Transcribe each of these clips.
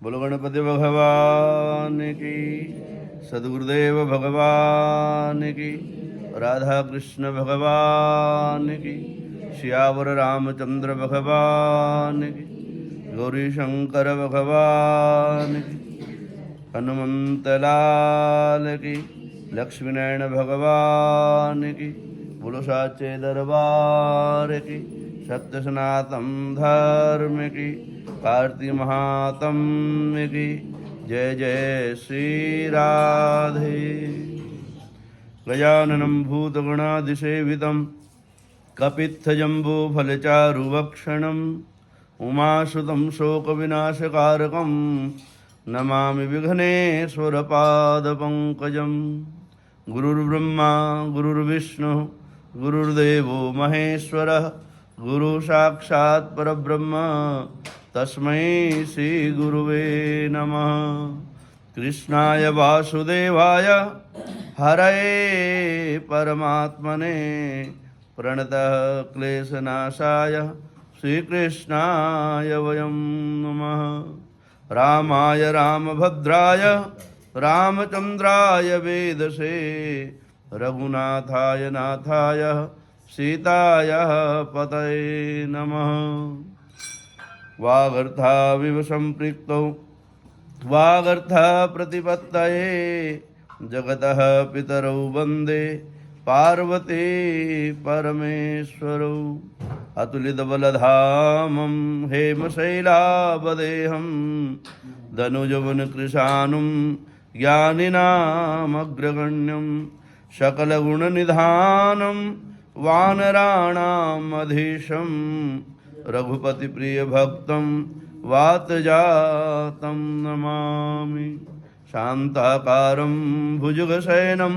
बोलो गणपति भगवान की, सदगुरुदेव भगवान की, राधा कृष्ण भगवान की, श्यावर रामचंद्र भगवान की, गौरी शंकर भगवान की, हनुमंत लाल की, लक्ष्मी नारायण भगवान की। बोलो साचे दरबार की, सत्य सनातन धर्म की, कार्तिक महात्म्य की। जय जय श्री राधे। गजाननं भूतगणादिसेवितं कपित्थजम्बूफलचारुभक्षणम् उमासुतं शोकविनाशकारकं नमामि विघ्नेश्वरपादपङ्कजं। गुरुर्ब्रह्मा गुरुर्विष्णुः गुरुर्देवो महेश्वरः, गुरुसाक्षात् परब्रह्म तस्मै श्रीगुरुवे नमः। कृष्णाय वासुदेवाय हरये परमात्मने प्रणतः क्लेशनाशाय श्रीकृष्णाय वयं नमः। रामाय रामभद्राय रामचंद्राय वेदसे, रघुनाथाय नाथाय सीताय पतये नमः। वागर्थाविव सम्पृक्तौ वागर्थ प्रतिपत्तये, जगतः पितरौ वन्दे पार्वती परमेश्वरौ। अतुलितबलधामं हेमशैलावदेहं धनुजवनकृशानुं ज्ञानिनामग्रगण्यं सकलगुणनिधानं वानराणामधीशं रघुपतिप्रियभक्तं वातजातं नमामि। शान्ताकारं भुजगशयनं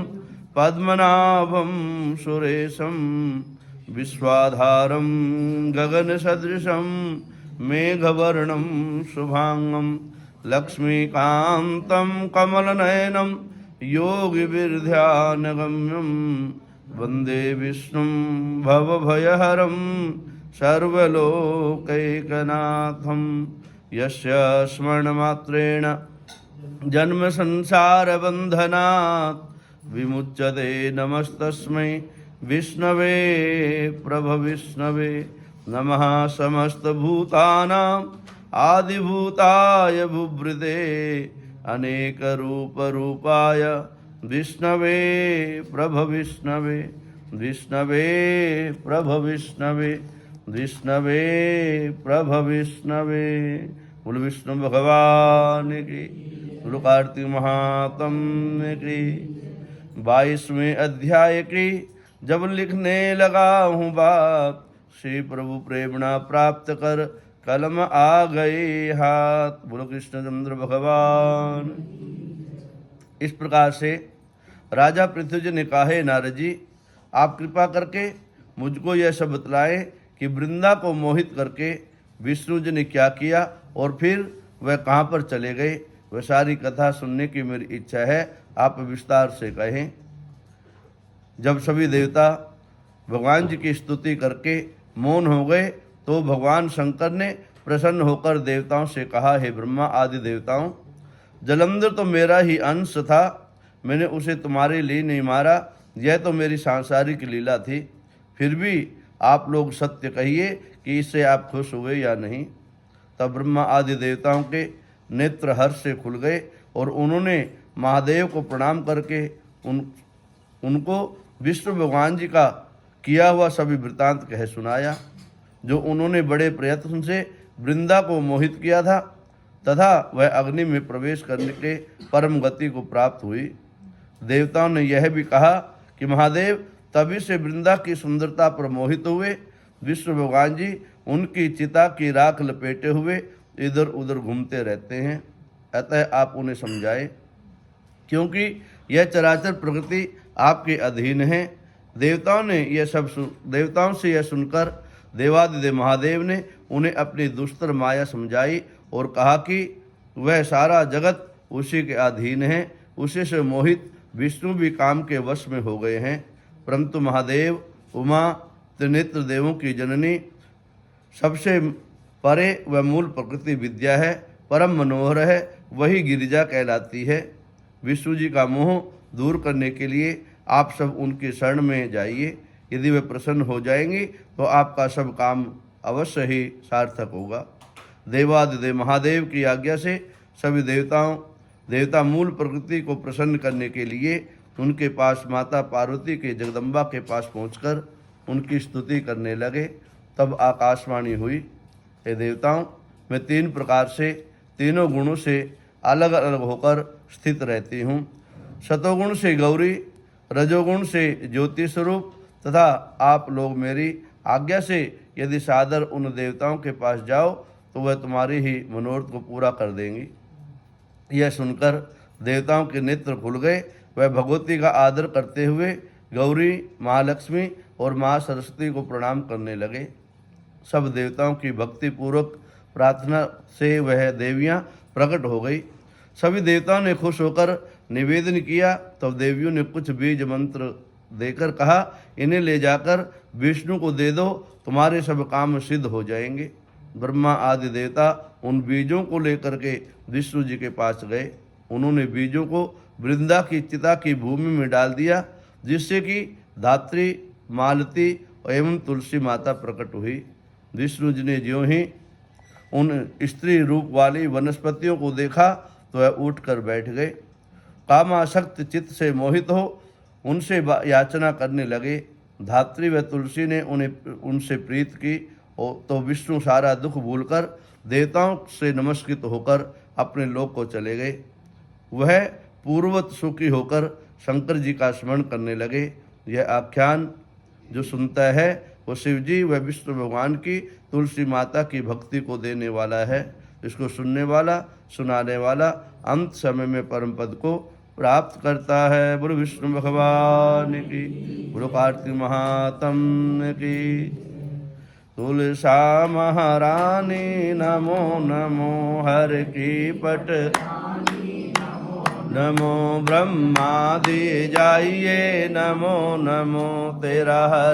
पद्मनाभं सुरेशं विश्वाधारं गगनसदृशं मेघवर्णं शुभांगं लक्ष्मीकान्तं कमलनयनं योगिविर्ध्यानगम्यं वन्दे विष्णुं भवभयहरं सर्वलोकैकनाथं। यस्य स्मरणमात्रेण जन्मसंसारबन्धनात् विमुच्यते नमस्तस्मै विष्णवे प्रभविष्णवे। नमः समस्तभूतानां आदिभूताय भूभृते अनेकरूपरूपाय विष्णवे प्रभविष्णवे। विष्णवे प्रभविष्णवे विष्णवे प्रभविष्णवे। बोलो विष्णु भगवान की, बोलो कार्तिक महात्म्य की। 22वें अध्याय की जब लिखने लगा हूँ बात, श्री प्रभु प्रेरणा प्राप्त कर कलम आ गए हाथ। बोलो कृष्णचंद्र भगवान। इस प्रकार से राजा पृथ्वीज ने कहा, हे नारद जी, आप कृपा करके मुझको यह सब बतलाएं कि वृंदा को मोहित करके विष्णु जी ने क्या किया और फिर वह कहाँ पर चले गए। वह सारी कथा सुनने की मेरी इच्छा है, आप विस्तार से कहें। जब सभी देवता भगवान जी की स्तुति करके मौन हो गए तो भगवान शंकर ने प्रसन्न होकर देवताओं से कहा, हे ब्रह्मा आदि देवताओं, जलंधर तो मेरा ही अंश था, मैंने उसे तुम्हारे लिए नहीं मारा, यह तो मेरी सांसारिक लीला थी। फिर भी आप लोग सत्य कहिए कि इससे आप खुश हुए या नहीं। तब ब्रह्मा आदि देवताओं के नेत्र हर्ष से खुल गए और उन्होंने महादेव को प्रणाम करके उनको विष्णु भगवान जी का किया हुआ सभी वृत्तांत कह सुनाया, जो उन्होंने बड़े प्रयत्न से वृंदा को मोहित किया था तथा वह अग्नि में प्रवेश करने के परम गति को प्राप्त हुई। देवताओं ने यह भी कहा कि महादेव तभी से वृंदा की सुंदरता पर मोहित हुए। विष्णु भगवान जी उनकी चिता की राख लपेटे हुए इधर उधर घूमते रहते हैं, अतः आप उन्हें समझाए, क्योंकि यह चराचर प्रकृति आपके अधीन है। देवताओं से यह सुनकर देवादिदेव महादेव ने उन्हें अपनी दुस्तर माया समझाई और कहा कि वह सारा जगत उसी के अधीन है। उसी से मोहित विष्णु भी काम के वश में हो गए हैं। परंतु महादेव उमा त्रिनेत्र देवों की जननी सबसे परे व मूल प्रकृति विद्या है। परम मनोहर है, वही गिरिजा कहलाती है। विष्णु जी का मोह दूर करने के लिए आप सब उनके शरण में जाइए। यदि वे प्रसन्न हो जाएंगे तो आपका सब काम अवश्य ही सार्थक होगा। देवादिदेव महादेव की आज्ञा से सभी देवता मूल प्रकृति को प्रसन्न करने के लिए उनके पास माता पार्वती के जगदम्बा के पास पहुंचकर उनकी स्तुति करने लगे। तब आकाशवाणी हुई, हे देवताओं, मैं 3 प्रकार से तीनों गुणों से अलग अलग होकर स्थित रहती हूँ। सतोगुण से गौरी, रजोगुण से ज्योति स्वरूप तथा आप लोग मेरी आज्ञा से यदि सादर उन देवताओं के पास जाओ तो वह तुम्हारी ही मनोरथ को पूरा कर देंगी। यह सुनकर देवताओं के नेत्र खुल गए। वह भगवती का आदर करते हुए गौरी, महालक्ष्मी और माँ सरस्वती को प्रणाम करने लगे। सब देवताओं की भक्ति पूर्वक प्रार्थना से वह देवियाँ प्रकट हो गई। सभी देवताओं ने खुश होकर निवेदन किया। तब देवियों ने कुछ बीज मंत्र देकर कहा, इन्हें ले जाकर विष्णु को दे दो, तुम्हारे सब काम सिद्ध हो जाएंगे। ब्रह्मा आदि देवता उन बीजों को लेकर के विष्णु जी के पास गए। उन्होंने बीजों को वृंदा की चिता की भूमि में डाल दिया, जिससे कि धात्री, मालती एवं तुलसी माता प्रकट हुई। विष्णु जी ने ज्यों ही उन स्त्री रूप वाली वनस्पतियों को देखा तो वह उठकर बैठ गए। कामासक्त चित्त से मोहित हो उनसे याचना करने लगे। धात्री व तुलसी ने उनसे प्रीत की तो विष्णु सारा दुख भूलकर देवताओं से नमस्कृत होकर अपने लोक को चले गए। वह पूर्ववत सुखी होकर शंकर जी का स्मरण करने लगे। यह आख्यान जो सुनता है वो शिव जी व विष्णु भगवान की तुलसी माता की भक्ति को देने वाला है। इसको सुनने वाला, सुनाने वाला अंत समय में परम पद को प्राप्त करता है। बोलो विष्णु भगवान की, बोलो कार्तिक महात्म्य की। तुलसा महारानी नमो नमो, हर की पट नमो, ब्रह्मादि जाइए नमो नमो, तेरा हर